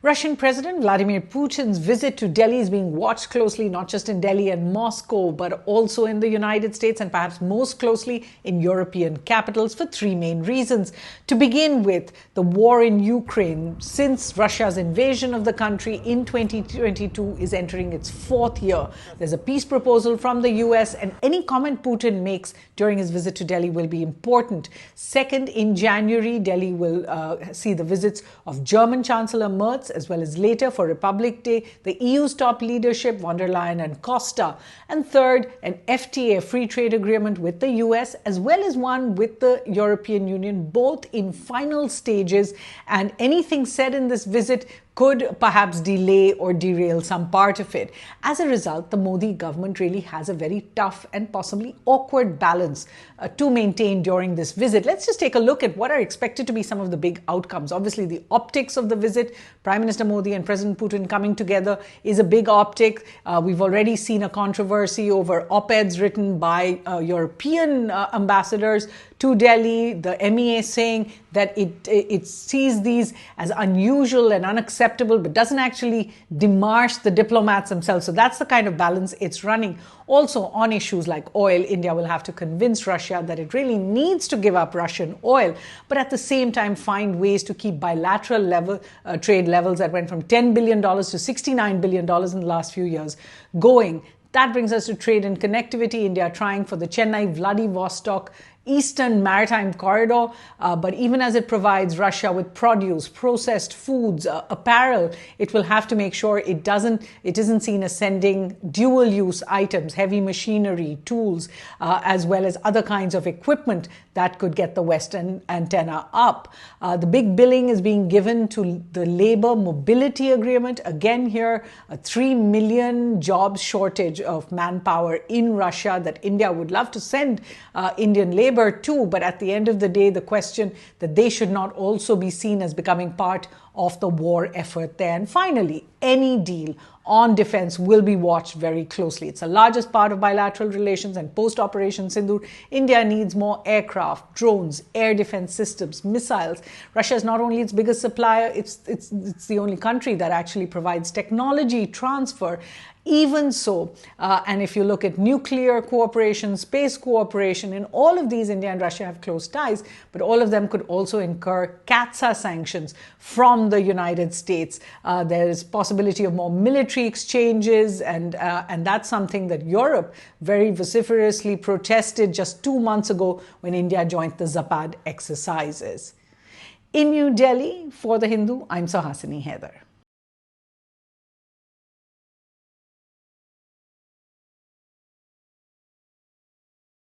Russian President Vladimir Putin's visit to Delhi is being watched closely, not just in Delhi and Moscow, but also in the United States and perhaps most closely in European capitals for three main reasons. To begin with, the war in Ukraine, since Russia's invasion of the country in 2022 is entering its fourth year. There's a peace proposal from the US, and any comment Putin makes during his visit to Delhi will be important. Second, in January, Delhi will see the visits of German Chancellor Merz, as well as later for Republic Day, the EU's top leadership, von der Leyen and Costa. And third, an FTA, free trade agreement with the US, as well as one with the European Union, both in final stages. And anything said in this visit could perhaps delay or derail some part of it. As a result, the Modi government really has a very tough and possibly awkward balance to maintain during this visit. Let's just take a look at what are expected to be some of the big outcomes. Obviously, the optics of the visit, Prime Minister Modi and President Putin coming together is a big optic. We've already seen a controversy over op-eds written by European ambassadors to Delhi, the MEA saying that it sees these as unusual and unacceptable, but doesn't actually demarche the diplomats themselves. So that's the kind of balance it's running. Also, on issues like oil, India will have to convince Russia that it really needs to give up Russian oil, but at the same time find ways to keep bilateral trade levels that went from $10 billion to $69 billion in the last few years going. That brings us to trade and connectivity. India trying for the Chennai-Vladivostok Eastern Maritime Corridor, but even as it provides Russia with produce, processed foods, apparel, it will have to make sure it isn't seen as sending dual-use items, heavy machinery, tools, as well as other kinds of equipment that could get the Western antenna up. The big billing is being given to the labor mobility agreement. Again here, a 3 million jobs shortage of manpower in Russia that India would love to send Indian labor too, but at the end of the day, the question that they should not also be seen as becoming part of the war effort there. And finally, any deal on defense will be watched very closely. It's the largest part of bilateral relations, and post-Operation Sindoor, India needs more aircraft, drones, air defense systems, missiles. Russia is not only its biggest supplier, it's the only country that actually provides technology transfer. Even so, and if you look at nuclear cooperation, space cooperation, in all of these, India and Russia have close ties, but all of them could also incur CAATSA sanctions from the United States. There is possibility of more military exchanges, and that's something that Europe very vociferously protested just 2 months ago when India joined the Zapad exercises. In New Delhi, for The Hindu, I'm Suhasini Haidar.